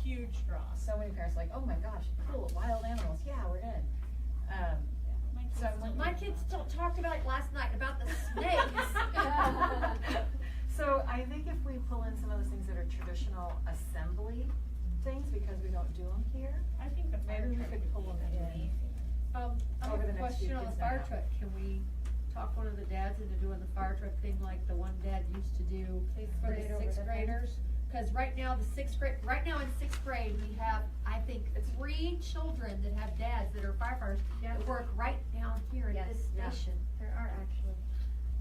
huge draw. So many parents are like, oh my gosh, cool, wild animals, yeah, we're in. So I'm like, My kids talked about it last night, about the snakes. so I think if we pull in some of those things that are traditional assembly things, because we don't do them here, I think the fire maybe we truck could would pull be them in. amazing. I Over have the a next few question on the kids fire now. truck. Can we talk one of the dads into doing the fire truck thing like the one dad used to do for the sixth graders? Cause right now in sixth grade, we have, I think, 3 children that have dads that are firefighters that work right down here at this Yeah. station. There are actually,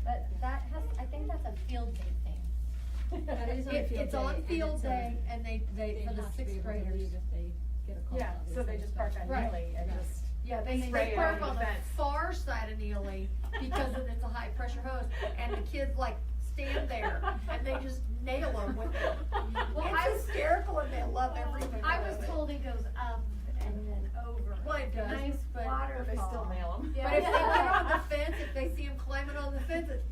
but I think that's a field day thing. That is on field day. It's on and field it's day and they, for the have to be sixth able to graders. leave if they get a call. Yeah, so they just park on Right. Neely and Yeah. just, Yeah, they Spray it park on the on the fence. far side of Neely because it's a high pressure hose and the kids like stand there and they just nail them with it. Well, It's hysterical and they love everything I about was it. told it goes up and then over. Well, it does, Nice but- waterfall. they still nail them. Yeah. But if they get on the fence, if they see them climbing on the fence, it's.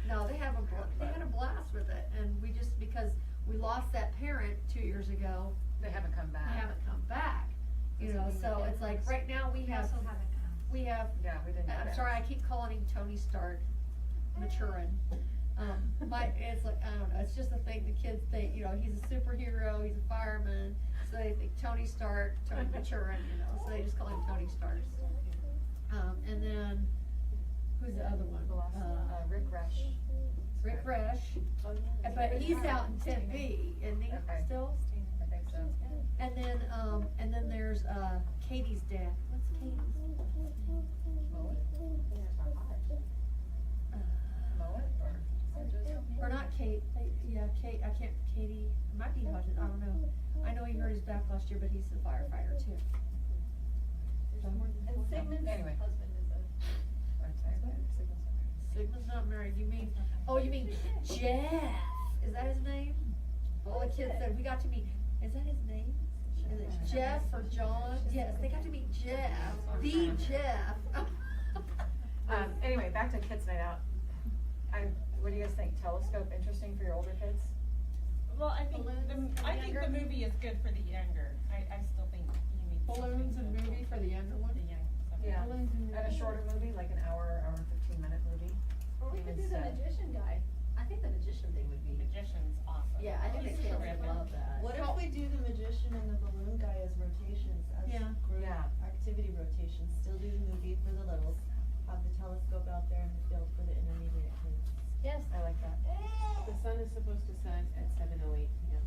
No, they had a blast with it and we just, because we lost that parent 2 years ago, They haven't come they back. haven't come back. You know, so it's like, right now we have, haven't. we have Yeah, we didn't. I'm sorry, I keep calling him Tony Stark, maturin. It's like, I don't know, it's just a thing the kids think, you know, he's a superhero, he's a fireman, so they think Tony Stark, Tony Maturin, you know, so they just call him Tony Stark. And then, who's the other one? Rick Rush. Rick Resch, but he's out in Tempe, isn't he, Okay. still? I think so. And then there's, Katie's dad, what's Katie's? Mullet? Mullet or? Or not Kate, Kate, I can't, Katie, it might be Hodges, I don't know. I know he hurt his back last year, but he's a firefighter too. And Sigmund's Anyway. husband is a. Sigmund's not married, you mean Jeff, is that his name? All the kids said, we got to meet, is that his name? Is it Jeff or John? Yes, they got to meet Jeff, the Jeff. Anyway, back to Kids Night Out. What do you guys think? Telescope interesting for your older kids? Well, I think the movie is good for the younger. I still think you need. Balloons and something movie for the younger one? The young. Yeah. Balloons and And a shorter movie, like an hour and 15-minute movie. Or we could do the Instead. magician guy. I think the magician thing would be, Magician's awesome. yeah, I think the kids would Ribbon. love that. What if we do the magician and the balloon guy as rotations, as Yeah. group Yeah. activity rotations? Still do the movie for the littles, have the telescope out there in the field for the intermediate kids. Yes. I like that. The sun is supposed to set at 7:08 p.m.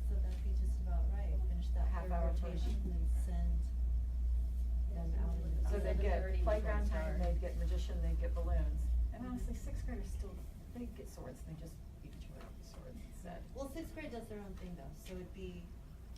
So that'd be just about right, finish that Half third hour rotation and send them out in the So field. they'd get 7:30 playground before time, start. they'd get magician, they'd get balloons. And honestly, 6th graders still, they get swords, they just beat each other up with swords instead. Well, 6th grade does their own thing though, so it'd be,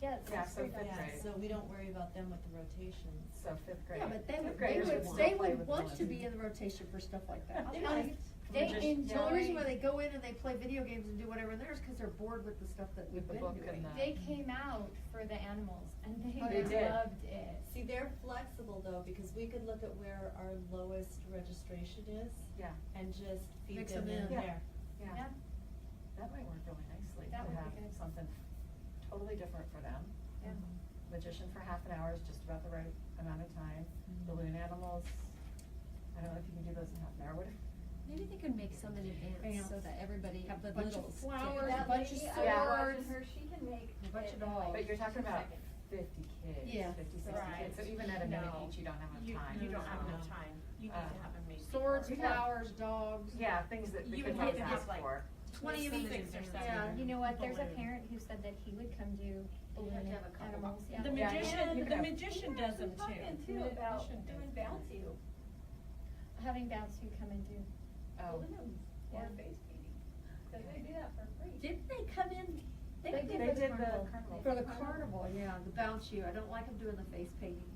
Yes. Yeah, so fifth yeah, grade. so we don't worry about them with the rotations. So 5th grade. Yeah, but they Fifth would, graders still they play would with want to balloons. be in the rotation for stuff like that. They Magician- The only reason enjoy, why they go in and they play video games and do whatever in there is cause they're bored with the stuff that we've With the been book doing. and the. they came out for the animals and Oh, they they did. loved it. See, they're flexible though, because we could look at where our lowest registration is Yeah, and just feed Mix them them in in. Yeah. there. yeah. Yeah. That might work really nicely, That to would be have good. something totally different for them. Yeah. Magician for half an hour is just about the right amount of time. Balloon animals, I don't know if you can do those in half an hour. What if, Maybe they could make some in advance so that everybody, Have the bunch of littles. flowers, can- a bunch of lady, Yeah. I was watching swords. her, she can make A bunch it of in, dolls. like, but you're talking 2 about seconds. 50 kids, Yeah. 50, 60 Right. kids, so even at a minute No. each, you don't have enough time. You don't have No. enough time. You need to have them make. Swords, You have- flowers, dogs. Yeah, things that the You kids would always have to ask have, like, for. 20 of these. 6 or 7. Yeah. You know what, there's a Balloon. parent who said that he would come do balloon have to have a couple animals, yeah. The Yeah, magician, you the can have- magician does them too. Talking too about Magician does doing them. bounce you. Having bounce you come and do Oh, balloons or Yeah. face painting, cause they do that for free. Didn't they come in? They they did did the the carnival. carnival, For the carnival, yeah, the bounce you. I don't like them doing the face painting.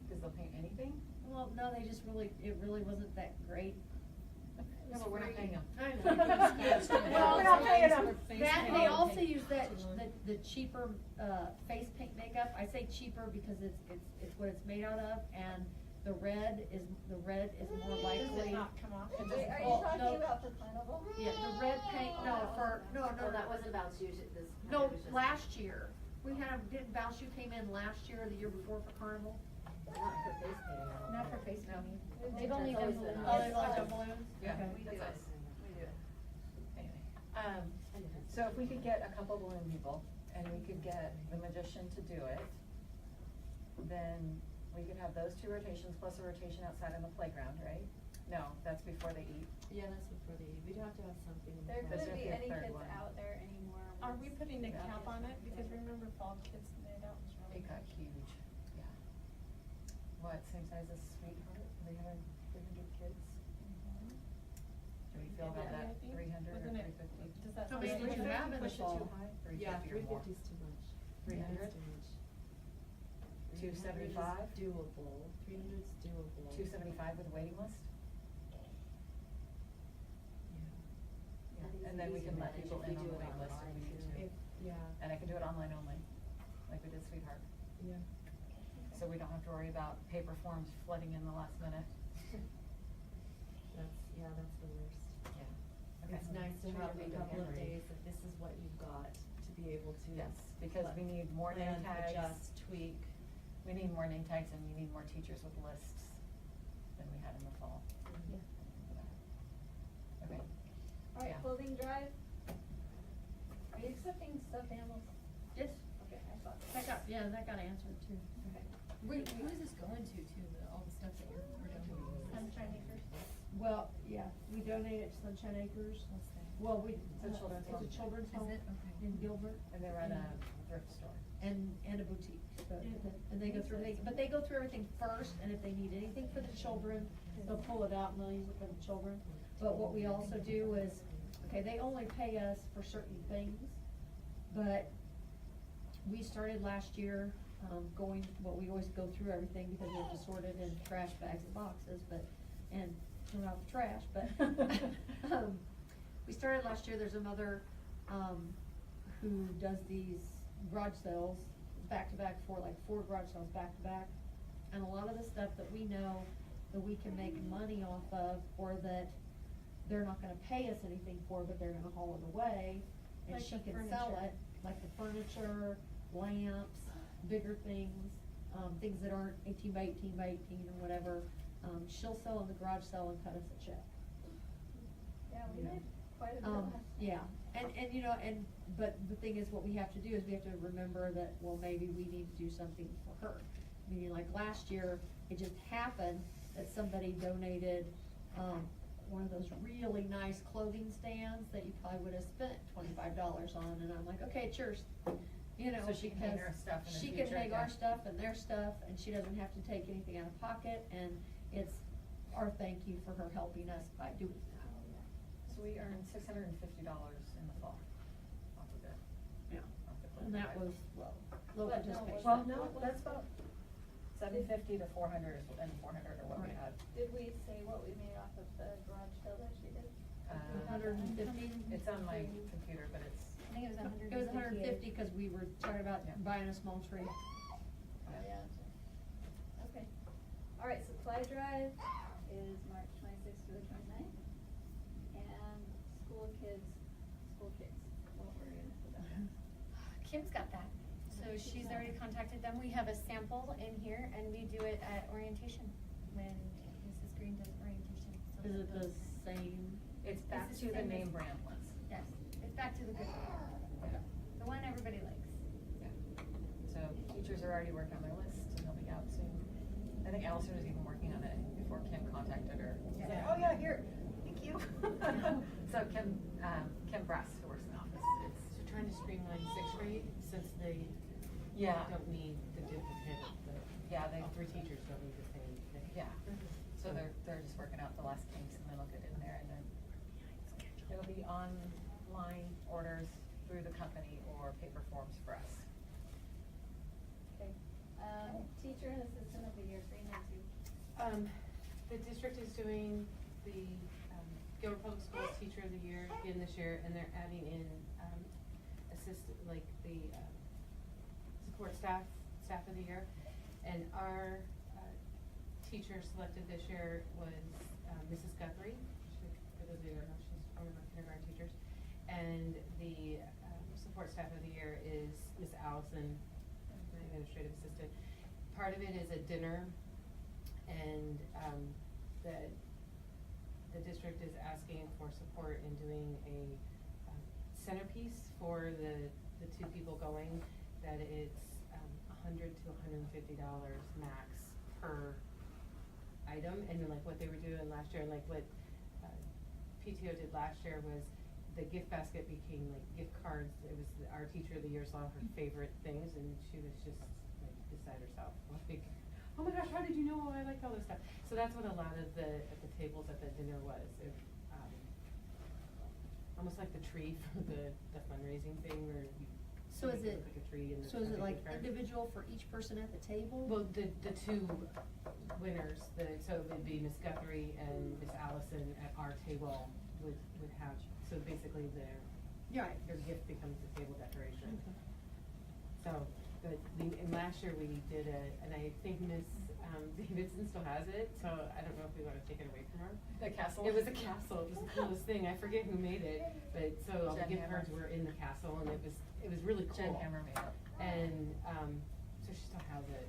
because they'll paint anything. Well, no, they just really, it really wasn't that great. No, but we're not paying them. I know. Well, we're not paying them. That, they also use that, the cheaper, face paint makeup. I say cheaper because it's what it's made out of, and the red is more Does likely. it not come off? It Wait, just- are Are you Oh, you talking no. about for carnival? Yeah, the red paint, no, for, no, Oh, that wasn't about you, this. No, it was just- last year, we had, didn't Valshu came in last year or the year before for carnival? Not for face painting, I don't Not think. for face No. painting. They've only It's done always been balloons. us. Oh, they like the balloons? Yeah. Okay. We That's do it. us. We do it. Anyway, I didn't. so if we could get a couple balloon people, and we could get the magician to do it, then we could have those 2 rotations plus a rotation outside in the playground, right? No, that's before they eat. Yeah, that's before they eat. We'd have to have something. in There the This couldn't would be be a any third kids one. out there anymore. Are we putting a Yeah. cap on it? Because remember Fall Kids Night Out was really It got big. huge, yeah. What, same size as Sweetheart, 300 kids? Do we feel about Yeah, I that, think. 300 or Wasn't it- 350? Does that? How many sound would you right? have in the Push it too fall? high? Yeah, 350 or more? 350 is too much. 300? It's too much. 275? 300 is doable. 300 is doable. 275 with a waiting list? Yeah. I think And it's then we easier can let managed people if in we on do the it wait list if online, we need too. to. If, yeah, And I can do it online only, like we did Sweetheart. yeah. So we don't have to worry about paper forms flooding in the last minute. That's the worst. Yeah. Okay. It's nice to Sure, have make a it couple of handwritten. days that this is what you've got to be able to. Yes, because we need more name plan, tags. adjust, tweak. We need more name tags and we need more teachers with lists than we had in the fall. Yeah. Okay. Alright, Yeah. clothing drive. Are you accepting stuffed animals? Yes, Okay, I thought. that got answered too. Okay. Wait, who is this going to, all the stuff that we're doing? Sunshine Acres. Well, yeah, we donated to Sunshine Acres. What's that? Well, we, It's a children's home. It's a children's Is home it? Okay. in Gilbert. And they run a thrift store. And a boutique, and they go through everything, but they go through everything first, and if they need anything for the children, they'll pull it out and they'll use it for the children. But what we also do is, okay, they only pay us for certain things, but we started last year, we always go through everything because we have to sort it in trash bags and boxes, and throw out the trash, but, we started last year, there's a mother, who does these garage sales back to back for like 4 garage sales back to back. And a lot of the stuff that we know that we can make money off of, or that they're not gonna pay us anything for, but they're gonna haul it away, and Like she the can sell furniture. it, like the furniture, lamps, bigger things, things that aren't 18 by 18 by 18 or whatever. She'll sell in the garage sale and cut us a check. Yeah, we Yeah. did quite a bit last. Yeah, and you know, but the thing is, what we have to do is we have to remember that, well, maybe we need to do something for her. Meaning, like last year, it just happened that somebody donated, one of those really nice clothing stands that you probably would have spent $25 on, and I'm like, okay, it's yours. You know, So she can hang because her stuff in the she future, can hang yeah. our stuff and their stuff, and she doesn't have to take anything out of pocket, and it's our thank you for her helping us by doing that. So we earned $650 in the fall off of it. Yeah, Off the and that clothing was, drive. low But no, participation. Well, no, that's about 750 to 400 and 400 are what we Right. had. Did we say what we made off of the garage sale that she did? 150? It's on my computer, but it's, I think it was It was 150, cause we were talking about Yeah. buying a small tree. Yeah. Okay. Alright, supply drive is March 26th to the 29th. And school kicks, what were we gonna put down? Kim's got that, so she's already contacted them. We have a sample in here and we do it at orientation, when Mrs. Green does orientation. So Is it the those- same? it's back It's to the the same name as- brand ones. Yes, it's back to the good one, the one everybody likes. Yeah. So teachers are already working on their list and they'll be out soon. I think Allison was even working on it before Kim contacted her. She's like, Yeah. oh yeah, here, thank you. So Kim Brass, who works in the office, So trying to streamline 6th grade, since they Yeah. don't need the duplicate, Yeah, they- all 3 teachers don't need the same thing. yeah. So they're just working out the last kinks and then they'll get in there and then it'll be online orders through the company or paper forms for us. Okay. Teacher and assistant of the year, Green and The district is doing the Gilbert Public Schools Teacher of the Year again this year, and they're adding in assistant, like the support staff of the year. And our teacher selected this year was, Mrs. Guthrie. For those of you who don't know, she's one of our kindergarten teachers. And the, support staff of the year is Miss Allison, my administrative assistant. Part of it is a dinner, and, the district is asking for support in doing a, centerpiece for the two people going, that it's, $100 to $150 max per item. And then like what they were doing last year, and like what, PTO did last year was the gift basket became like gift cards. It was our teacher of the year saw her favorite things, and she was just like beside herself, like, oh my gosh, how did you know I liked all this stuff? So that's what a lot of the tables at the dinner was. It, almost like the tree for the fundraising thing, where you So is it, pick a tree and so is it somebody like gift card. individual for each person at the table? Well, the two winners, so it'd be Miss Guthrie and Miss Allison at our table would have, so basically Right. their gift becomes the table decoration. Okay. So, but and last year we did and I think Miss Davidson still has it, so I don't know if we wanna take it away from her. The castle? It was a castle, it was the coolest thing, I forget who made it, but so all the Jen gift Hammer. cards were in the castle, and it was really cool. Jen Hammer made it. And, so she still has it.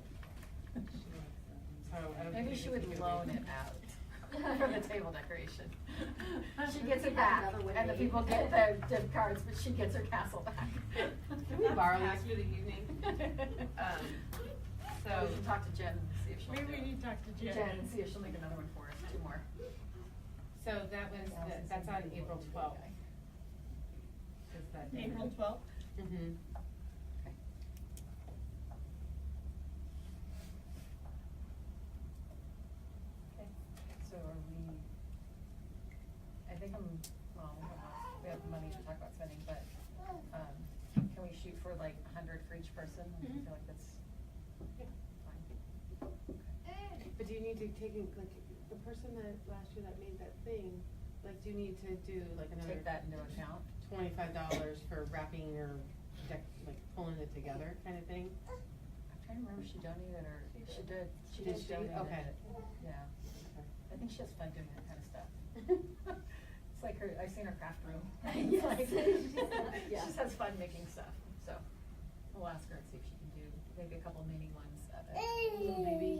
So I don't Maybe think she we would can take loan away. it out for the table decoration. She gets it Have back, another one and the made. people get their gift cards, but she gets her castle back. Can we borrow these for the evening? So. We should talk to Jen and see if she'll do Maybe we it. need to talk to Jen. Jen and see if she'll make another one for us, 2 more. So that was, that's on April 12th. Is that day. April 12th? Mm-hmm. Okay. Okay, so are we, I think well, we have money to talk about spending, but, can we shoot for like 100 for each person? I Mhm. feel like that's fine. But do you need to take, like, the person that last year that made that thing, like, do you need to do like another? Take that into account. $25 for wrapping or like pulling it together kind of thing? I'm trying to remember if she donated or, she did, she Did did she? donate Okay. it. Yeah, I think she has fun doing that kind of stuff. It's like her, I've seen her craft room. It's Yes. like- Yeah. She just has fun making stuff, so we'll ask her and see if she can do maybe a couple mini ones of it. Little baby.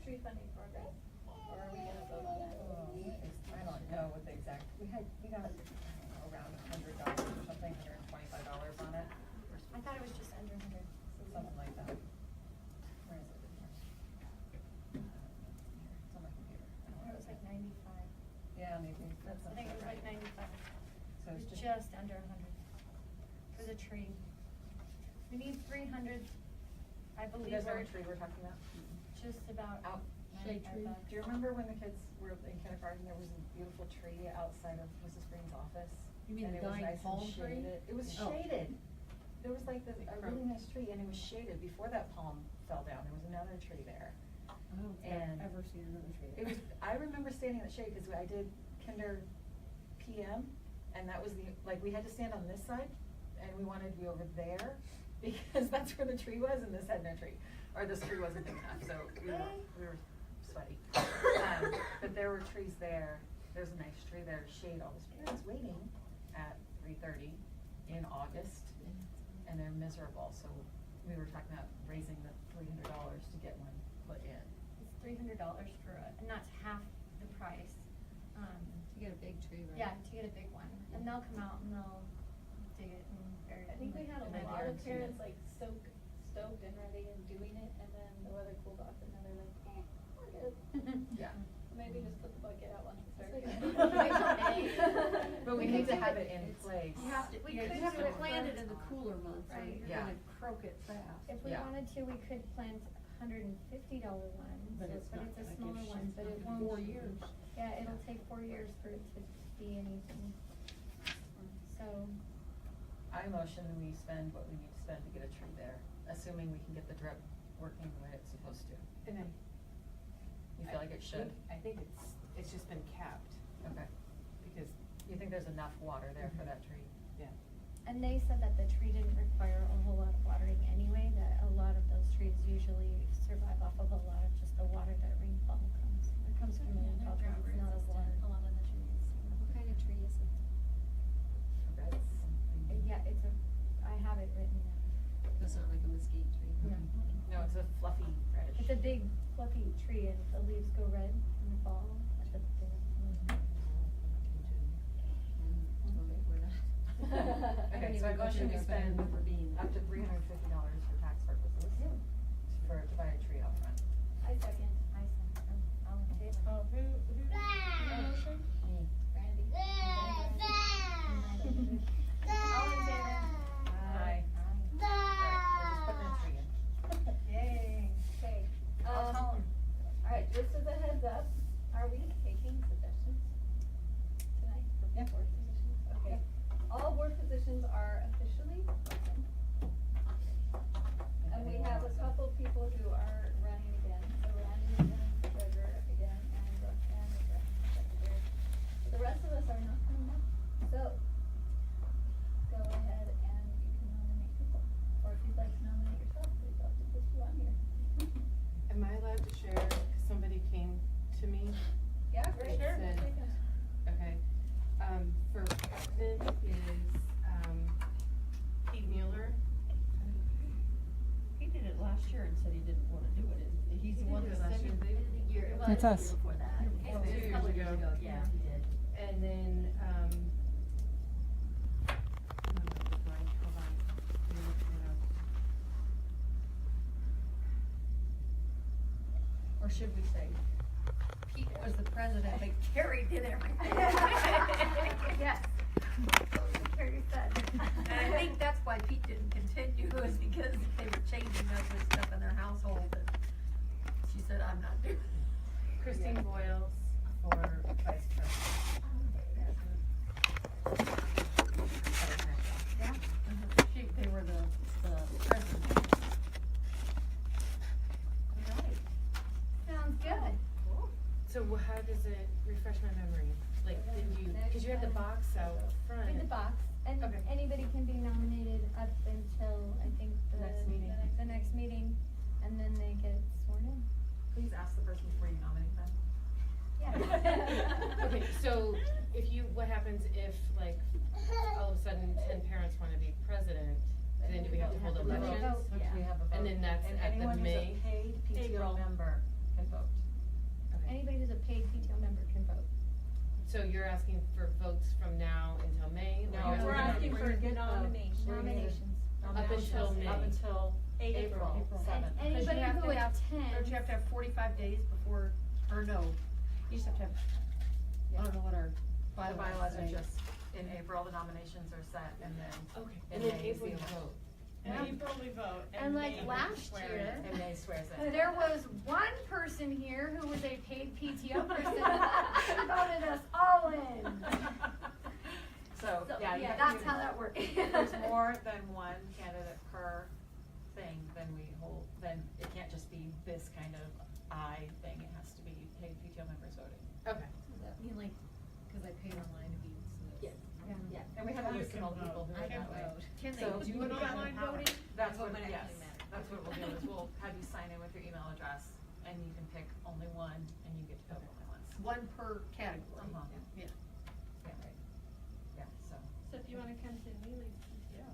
Tree funding progress, or are we gonna vote on that? I don't know what the exact, we got, I don't know, around $100 or something, $125 on it, I thought it was just under 100. something like that. Where is it in here? It's on my computer. I don't It know was what like 95. Yeah, maybe, that I sounds think it was right. like 95. So It it's was just under 100 for the tree. We need 300, I You believe guys know we're what tree we're talking about? just about Out. Shade 95 tree. bucks. Do you remember when the kids were in kindergarten, there was a beautiful tree outside of Mrs. Green's office? You mean And the it was dying nice and palm tree? shaded. It was Oh. shaded. There was like this, Like a really crow. nice tree, and it was shaded. Before that palm fell down, there was another tree there. I don't think And I've ever seen another tree. It was, I remember standing in the shade, cause I did kinder PM, and that was like, we had to stand on this side, and we wanted to be over there, because that's where the tree was, and this had no tree, or this tree wasn't big enough, so we were sweaty. But there were trees there, there's a nice tree there to shade all those parents waiting at 3:30 in August, and they're miserable, so we were talking about raising the $300 to get one put in. It's $300 for and that's half the price. To get a big tree, right? Yeah, to get a big one. And they'll come out and they'll dig it and bury it. I think we had And a they lot of guarantee parents it. like stoked and ready and doing it, and then the weather cooled off, and now they're like, we're good. Yeah. Maybe just put the bucket out once it starts. But we need to have it in place. You have to, We you could have do to it plant it for- in the cooler months, or Right. you're Yeah. gonna croak it fast. If we Yeah. wanted to, we could plant $150 ones, But but it's not it's a gonna smaller give one, shit but it for won't. 4 years. Yeah, it'll take 4 years for it to be anything. So, I motion we spend what we need to spend to get a tree there, assuming we can get the drip working the way it's supposed to. And then. You feel like it should? I think it's just been capped, Okay. because, You think there's enough water there for Mhm. that tree? yeah. And they said that the tree didn't require a whole lot of watering anyway, that a lot of those trees usually survive off of a lot of just the water that rainfall comes. It comes from the rainfall, it's not as water. A lot of the trees. What kind of tree is it? That's something. Yeah, it's a, I have it written down. It's not like a mesquite tree. No. No, it's a fluffy reddish. It's a big fluffy tree and the leaves go red in the fall. But Okay, so I motion we spend up to $350 for tax purposes to buy a tree out front. I second. I said, all in favor? Oh, who made the motion? Randy. All in favor? Aye. Alright, we're just putting a tree in. Yay. Okay, I'll tell 'em. alright, just as a heads up, are we taking suggestions tonight for Yeah. board positions? Okay, all board positions are officially open. And we have a couple people who are running again, so Randy is running for treasurer again, and Roxanne is running for secretary. But the rest of us are not coming up, so go ahead and you can nominate people. Or if you'd like to nominate yourself, we'd love to put you on here. Am I allowed to share, 'cause somebody came to me? Yeah, great. Sure. We'll take it. Okay, for president is, Pete Mueller. He did it last year and said he didn't wanna do it, and he's the one did that it last sent year. me. That's us. Before that. Oh, 2 years ago. Yeah, he did. And then, hold on. Let me look it up. Or should we say, Pete was the president, but Carrie did everything. Yes. Carrie said. And I think that's why Pete didn't continue, is because they were changing up with stuff in their household, and she said, I'm not doing it. Christine Boyles for vice president. Yeah. They were the president. Alright. Sounds good. So how does it refresh my memory? Like, did you, cause you had the box out front. Read the box, and Okay. anybody can be nominated up until, I think, the Next meeting. the next meeting, and then they get sworn in. Please ask the person before you nominate them. Yeah. Okay, so if you, what happens if like, all of a sudden 10 parents wanna be president, then do we have to hold Then we elections? vote. Yeah. We have a vote. And then that's And at the anyone who's May? a paid April. PTO member can vote. Okay. Anybody who's a paid PTO member can vote. So you're asking for votes from now until May? or No, you're We're asking for nominations. Nominations. Up until May. Up until April April. 7th. And anybody have who to have- attends. Don't you have to have 45 days before, or no, you just have to have, I don't know what our The bylaws are say. just, in April, the nominations are set, and then Okay, in and then May is April the you election. vote. In April we vote, And and like May we last swear year, in. And May swears in. there was one person here who was a paid PTO person who voted us all in. So, yeah. you- That's how that works. If there's more than one candidate per thing, then then it can't just be this kind of thing, it has to be paid PTO members voting. Okay. Does that mean like, cause I paid online to be, so that's. Yeah, and we have a You list of can all the people vote. who I are can that way. vote. Can they So do you it can- online voting? That's What what, would yes, actually matter. that's what we'll do, is we'll have you sign in with your email address, and you can pick only one, and you get to vote only once. One per category. Uh-huh. Yeah. Yeah, right. Yeah, so. So if you wanna come to Neely's PTO.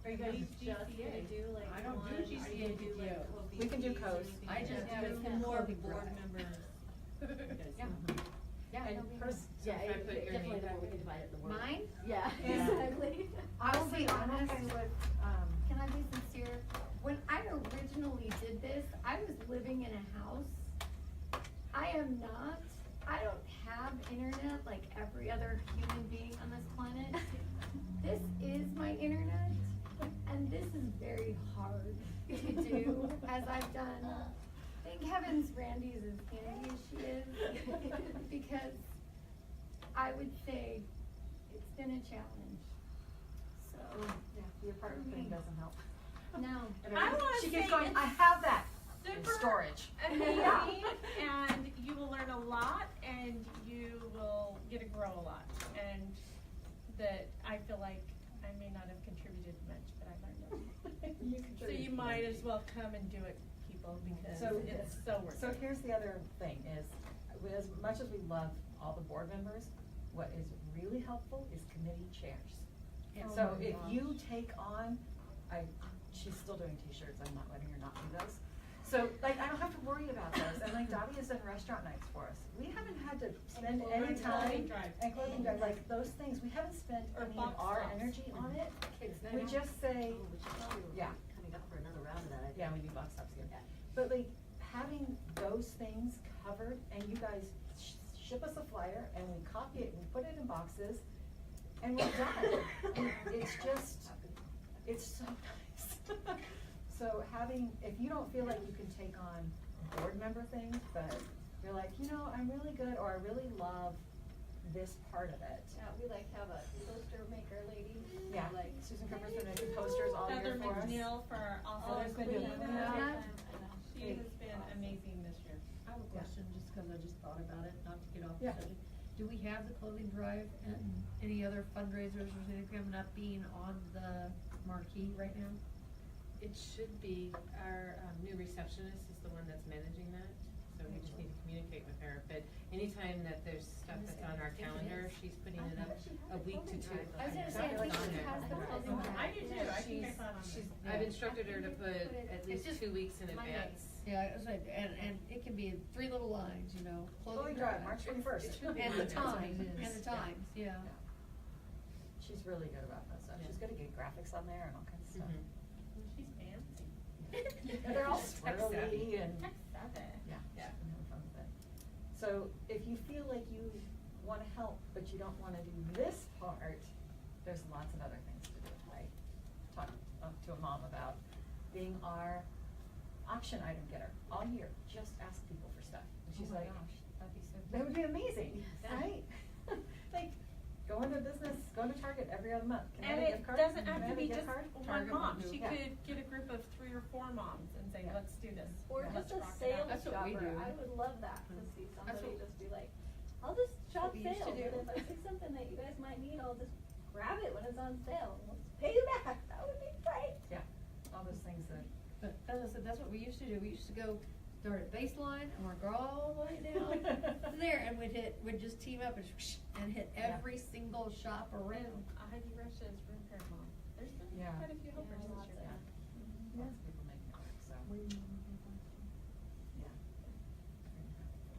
Are you guys just gonna do like I don't do GCA PTO. We can do coast. I just Yeah, do but the more Corby board Drive. members. Yeah. Yeah, And no big pers- So if I put your name. deal. Mine? Yeah. Exactly. I will be honest, Can I be sincere? When I originally did this, I was living in a house. I don't have internet like every other human being on this planet. This is my internet, and this is very hard to do, as I've done. Thank heavens Randy's as handy as she is, because I would say it's been a challenge. So, Yeah, the apartment thing doesn't help. no. I wanna She keeps say going, it's I have that in super storage. amazing, and you will learn a lot, and you will get to grow a lot, and that I feel like I'm may not have contributed much, but I learned it. You So you might as well come and do it, people, because So- it's so worth it. So here's the other thing is, as much as we love all the board members, what is really helpful is committee chairs. Yeah. So Oh my if gosh. you take on, she's still doing t-shirts, I'm not letting her not do those. So, like, I don't have to worry about those, and like Dottie has done restaurant nights for us. We haven't had to spend any clothing time. drive. And clothing drive, like, those things, we haven't spent Or any of box our tops. energy on it. Kids We night. just say, Oh, which is true. yeah. Coming up for another round of that, I think. yeah, we do box tops here. Yeah. But like, having those things covered, and you guys ship us a flyer, and we copy it, and we put it in boxes, and we're done. And it's just, it's so nice. So having, if you don't feel like you can take on board member things, but you're like, you know, I'm really good, or I really love this part of it. Yeah, we like have a poster maker lady. Yeah, Like, Susan Cooper's been making posters all year Heather for us. McNeil for our Oh, awesome there's been queen. doing Yeah. She has been amazing this year. I have a question, just cause I just thought about it, not to get off the Yeah. subject. Do we have the clothing drive and any other fundraisers or anything coming up being on the marquee right now? It should be, our, new receptionist is the one that's managing that, so we just need to communicate with her, but anytime that there's stuff that's on our calendar, she's putting it up a week to two. I was gonna say, I think she has the clothing drive. I do too, I think I She's- saw it on she's- there. I've instructed her to put at It's least just 2 weeks in Monday. advance. Yeah, I was like, and it can be 3 little lines, you know, Clothing drive, March 21st. And the That's what times, it and is. the times, yeah. She's really good about that stuff. Yeah. She's good at getting graphics on there and all kinds of stuff. Mhm. Well, she's fancy. And they're all Tech savvy. swirly and, Tech savvy. yeah, Yeah. she's been having fun with it. So if you feel like you wanna help, but you don't wanna do this part, there's lots of other things to do. I talked to a mom about being our auction item getter all year. Just ask people for stuff. And she's like, That'd be so that would be amazing, Yes. right? Like, go into business, go to Target every other month. Can I And have a it gift card? doesn't Can I have to a be gift just card? one Target mom, will do. she Yeah. could get a group of 3 or 4 moms and say, Yeah. let's do this. or Let's just a rock it sales out. That's what we shopper, do. I would love that, to see That's somebody what- just be like, I'll just shop we used to sales, do. and if I see something that you guys might need, I'll just grab it when it's on sale, and we'll just pay you back, that would be great. Yeah, all those things that, But as I said, that's what we used to do, we used to go start at baseline and work all the way down to there, and we'd just team up and hit Yeah. every single shop around. Heidi Rush's room care mom. There's been Yeah. quite a few helpers Yeah, this lots year. of- yeah, lots of people making it work, so, yeah.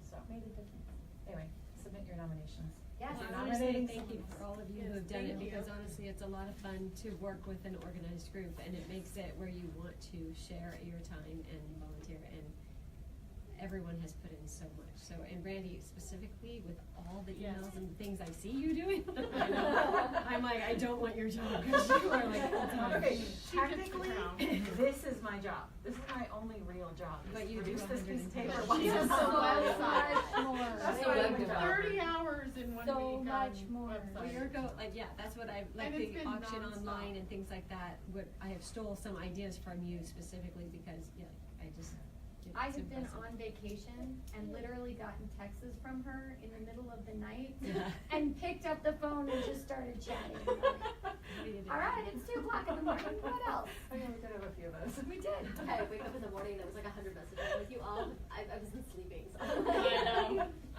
So, Made a difference. anyway, submit your nominations. Yes. If you're I wanna say nominating thank you someone for all of you Yes, who have done it, thank you. because honestly, it's a lot of fun to work with an organized group, and it makes it where you want to share your time and volunteer, and everyone has put in so much, so, and Randy specifically, with all the Yes. emails and things I see you doing, I know, I'm like, I don't want your job, cause you are like full time. Okay, She gets the technically, crown. this is my job. This is my only real job. is But you produce do this piece of 110. paper She once does a so month. much more. That's So my web only job. developer. 30 hours in one So week much on more. website. Well, you're like, yeah, that's what I, like And it's the been auction nonstop. online and things like that, what, I have stole some ideas from you specifically because, yeah, I just. I it's have been impressive. on vacation and literally gotten texts from her in the middle of the night Yeah. and picked up the phone and just started chatting. I'm like, What do you do? all right, it's 2 o'clock in the morning, what else? Oh, yeah, we could have a few of those. We did. I wake up in the morning, there was like 100 messages with you all, I wasn't sleeping, so.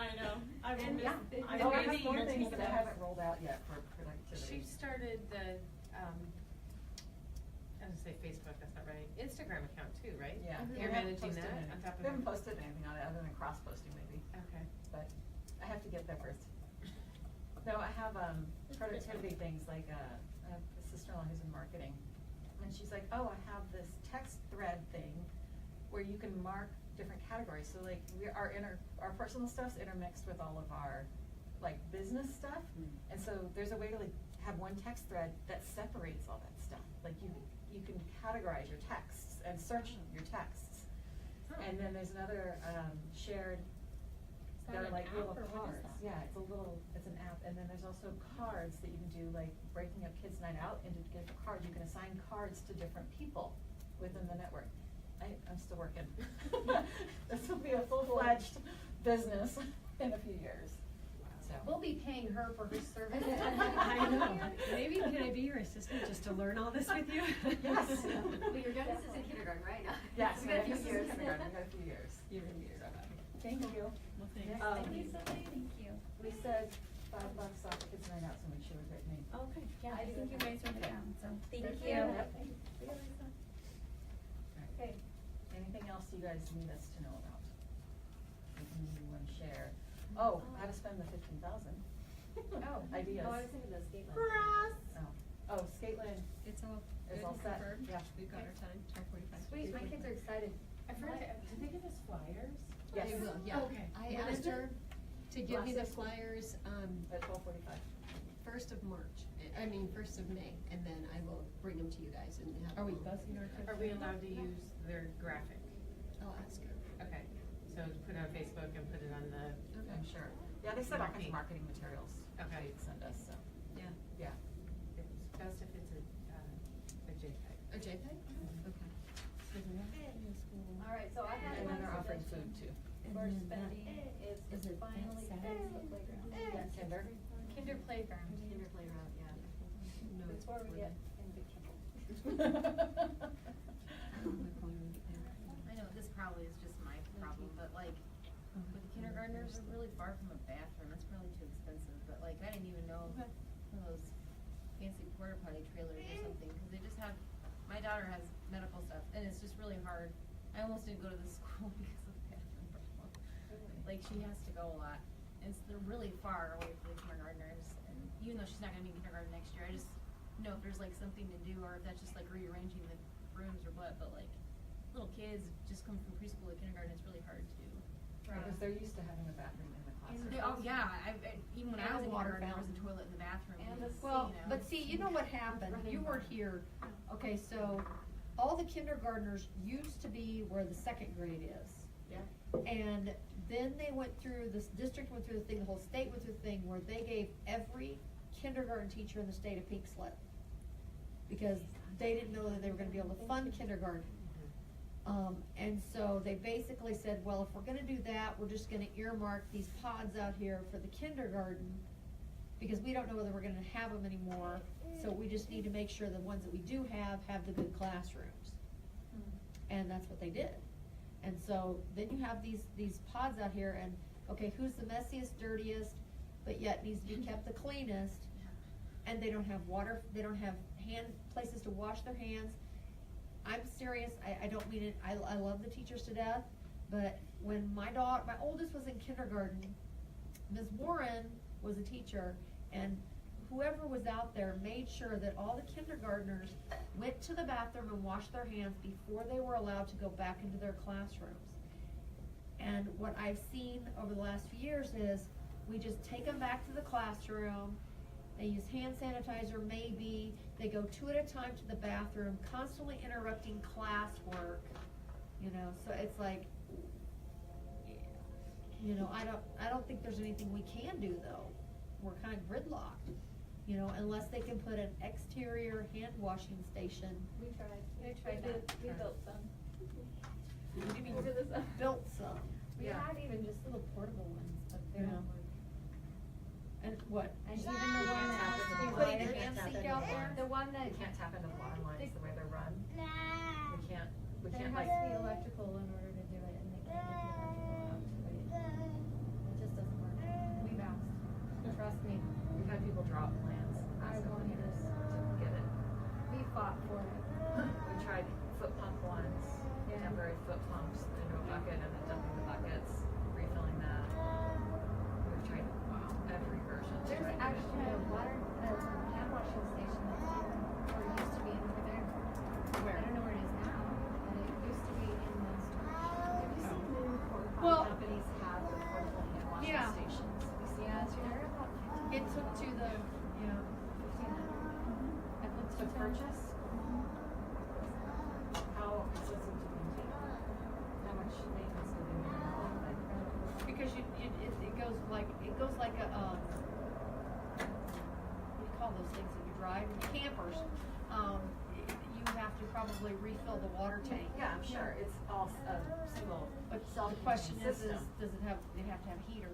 I know. I will And miss, yeah, I Oh, I will have miss more your things that I team. haven't rolled out yet for productivity. She started the, I was gonna say Facebook, that's not right, Instagram account too, right? Yeah. You're We haven't managing posted that any- on top of. We haven't posted anything on it other than cross-posting maybe, Okay. but I have to get there first. No, I have, productivity things like, I have a sister-in-law who's in marketing. And she's like, oh, I have this text thread thing where you can mark different categories. So like, our personal stuff's intermixed with all of our, like, business stuff. And so there's a way to like, have one text thread that separates all that stuff. Like you can categorize your texts and search your texts. And then there's another, shared, Is that they're an like app little or what is cards. that? Yeah, it's an app, and then there's also cards that you can do, like breaking up kids' night out into different cards. You can assign cards to different people within the network. I'm still working. This will be a full-fledged business in a few years, so. We'll be paying her for her service. I know, maybe can I I be your assistant just to learn all this with you? Yes. Well, you're done, this is in kindergarten, right? Yes, We got a few this is years. kindergarten, we got a few years. You're gonna be your rabbi. Thank you. Well, thanks. Um, Thank you, Cindy. Thank you. We said $5 off the kids' night out, so make sure we write name. Okay. Yeah, I think you guys wrote it down, so. Thank There's you. your- See you, Lisa. Okay. Anything else you guys need us to know about? Anything you wanna share? Oh, how to spend the 15,000. Oh. Ideas. Oh, I was thinking of skate land. Oh, Skateland It's all is good all and set, confirmed. yeah. We've got our time, 12:45. Sweet, my kids are excited. I forgot, did they give us flyers? Yes. They will, yeah. Okay. I When asked is it? her to give me the Last flyers, At 12:45. 1st of March, I mean, 1st of May, and then I will bring them to you guys and have. Are we them. busing our kids? Are we allowed to use their graphic? I'll ask her. Okay, so put it on Facebook and put it on the, I'm sure. Yeah, they said all kinds of marketing materials. Okay. They'd send us, so, Yeah. yeah. it's best if it's a JPEG. A JPEG? Okay. All right, so I have And then one they're offering suggestion food too. for And then that- spending is is to it that finally Saturday? fix the playground. Yeah, Kinder. Kinder playground. Kinder playground, yeah. No, it's Before we for get them. in big trouble. I know this probably is just my problem, but like, with the kindergartners, are really far from a bathroom, that's probably too expensive, but like, I didn't even know one of those fancy porta potty trailers or something, cause they just have, my daughter has medical stuff, and it's just really hard. I almost didn't go to the school because of the bathroom problem. Like, she has to go a lot, and they're really far away from the kindergartners, and even though she's not gonna be in kindergarten next year, I just know if there's like something to do, or if that's just like rearranging the rooms or what, but like, little kids just come from preschool to kindergarten, it's really hard to. Because they're used to having a bathroom in the classroom. Oh, yeah, even when I And was a in water kindergarten, there was a fountain. toilet in the bathroom. And a Well, you know. but see, you know what happened, you weren't here, okay, so, all the kindergartners used to be where the second grade is. Yeah. And then they went through, this district went through the thing, the whole state went through the thing, where they gave every kindergarten teacher in the state a pink slip. Because they didn't know that they were gonna be able to fund kindergarten. And so they basically said, well, if we're gonna do that, we're just gonna earmark these pods out here for the kindergarten, because we don't know whether we're gonna have them anymore, so we just need to make sure the ones that we do have the good classrooms. And that's what they did. And so then you have these pods out here, and, okay, who's the messiest, dirtiest, but yet needs to be kept the cleanest, and they don't have water, they don't have places to wash their hands. I'm serious, I don't mean it, I love the teachers to death, but when my oldest was in kindergarten, Ms. Warren was a teacher, and whoever was out there made sure that all the kindergartners went to the bathroom and washed their hands before they were allowed to go back into their classrooms. And what I've seen over the last few years is, we just take them back to the classroom, they use hand sanitizer maybe, they go two at a time to the bathroom, constantly interrupting classwork, you know, so it's like, you know, I don't think there's anything we can do though. We're kind of gridlocked, you know, unless they can put an exterior hand washing station. We tried. We tried did- that. We built some. What do you mean? Over the summer. Built some. We Yeah. had even just little portable ones, but they Yeah. don't work. And what? And even the one that has to be Putting wired, your hand sink out there? the one that, We can't tap into the water lines the way they're run. We can't there like. has to be electrical in order to do it, and they can't get the electrical out to it. It just doesn't work. We've asked, trust me, We've had people drop plans in the I last couple want years this. to get it. we fought for it. We tried foot pump ones, Yeah. temporary foot pumps into a bucket and then dumping the buckets, refilling that. We've tried every version to There's try and do it. actually a hand washing station that's here, or it used to be over there. Where? I don't know where it is now, but it used to be in the storage. Have you seen new porta potty Well- companies have their portable hand washing Yeah. stations? Have you seen Yeah, those yet? they're about It took to the, yeah. 1,500. I looked To at them. purchase? How expensive to maintain? How much maintenance do they need? Like, Because it goes like a, what do you call those things that you drive, campers, you have to probably refill the water tank. yeah, I'm sure, it's all a single But the self-contained question is, system. does it have to have a heater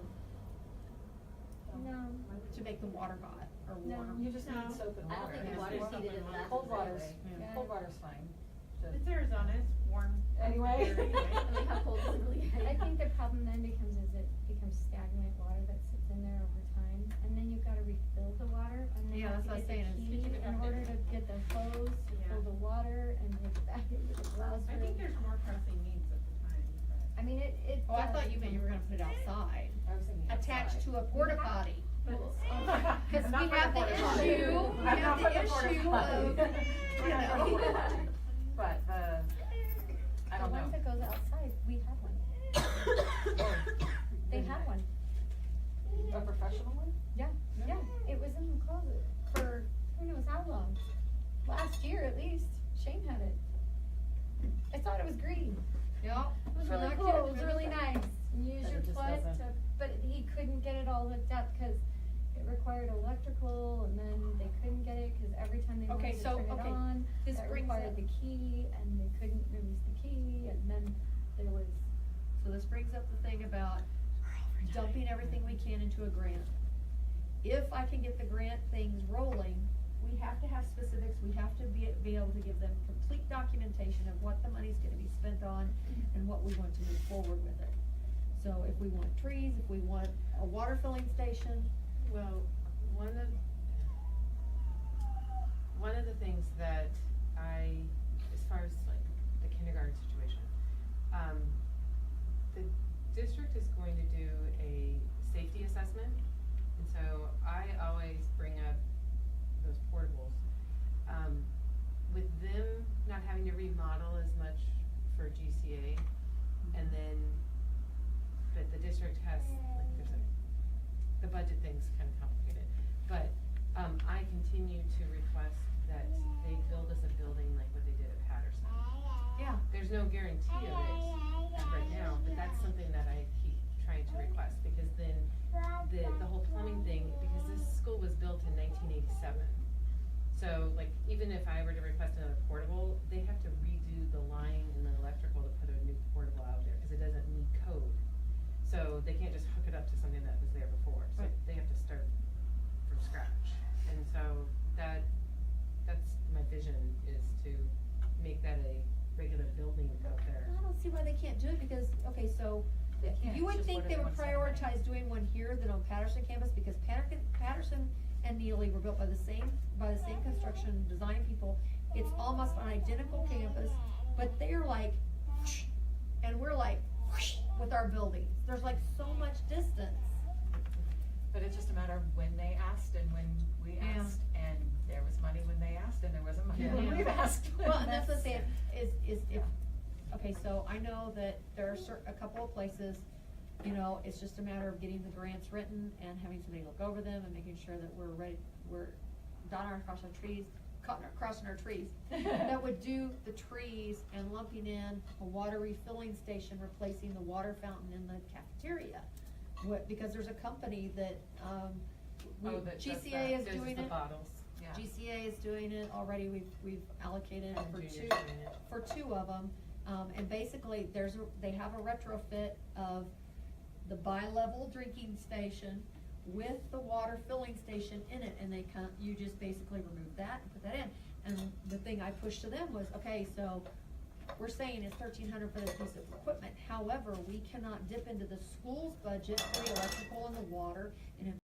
No. to make the water hot? or No. warm? You just need No. soap and I don't water. think Yeah. water's Cold heated in that Cold water's, anyway. Yeah. cold water's fine. Just- It's Arizona, it's warm. Anyway. Here anyway. I mean, how cold is it really? I think the problem then becomes is it becomes stagnant water that sits in there over time, and then you've gotta refill the water, and then you Yeah, have that's to what I get was the saying, key is- in order to get the hose to Yeah. fill the water and take it back into the glass I think there's more pressing needs at the time, but. I mean, it. Oh, I thought you meant you were gonna put it outside, I was thinking attached outside. to a porta potty. Well, Cause I'm we not for have the porta potty. issue, we I'm have not the for porta issue potty. of, We're you not for know. porta potty. But, I don't The know. one that goes outside, we have one. They had one. A professional one? Yeah, yeah, it was in the closet for, who knows how long, last year at least, Shane had it. I thought it was green, Yeah. it was For really that cool, kid, it was really really nice, and use But your it just foot doesn't. to, but he couldn't get it all hooked up, cause it required electrical, and then they couldn't get it, cause every time they Okay, wanted to so, turn it okay, on, this that brings required up- the key, and they couldn't release the key, and then there was, So this brings up the thing about dumping everything we can into a grant. If I can get the grant things rolling, we have to have specifics, we have to be able to give them complete documentation of what the money's gonna be spent on and what we want to move forward with it. So if we want trees, if we want a water filling station, Well, one of the things that as far as like the kindergarten situation, the district is going to do a safety assessment, and so I always bring up those portables. With them not having to remodel as much for GCA, and then, but the district has, like, the budget thing's kind of complicated, but, I continue to request that they build us a building like what they did at Patterson. yeah. There's no guarantee of it right now, but that's something that I keep trying to request, because then the whole plumbing thing, because this school was built in 1987. So like, even if I were to request another portable, they have to redo the line and the electrical to put a new portable out there, cause it doesn't meet code. So they can't just hook it up to something that was there before, so Right. they have to start from scratch. And so that's my vision, is to make that a regular building out there. I don't see why they can't do it, because, okay, so, They can't, you it's would just think what they would everyone said. prioritize doing one here than on Patterson campus, because Patterson and Neely were built by the same construction design people. It's almost an identical campus, but they're like, and we're like, with our buildings. There's like so much distance. But it's just a matter of when they asked and when we Yeah. asked, and there was money when they asked, and there wasn't money when Yeah. we've asked. Well, and that's what I'm saying, is if, okay, so I know that there are a couple of places, you know, it's just a matter of getting the grants written and having somebody look over them and making sure that we're ready, we're dotting our, crossing our trees. That would do the trees and lumping in a water refilling station, replacing the water fountain in the cafeteria. Because there's a company that, Oh, that does GCA that. is There's doing the it. bottles. Yeah. GCA is doing it already, we've allocated it And for Junior's two, doing it. for two of them. And basically, they have a retrofit of the bi-level drinking station with the water filling station in it, and you just basically remove that and put that in. And the thing I pushed to them was, okay, so we're saying it's $1,300 for this piece of equipment, however, we cannot dip into the school's budget for the electrical and the water, and if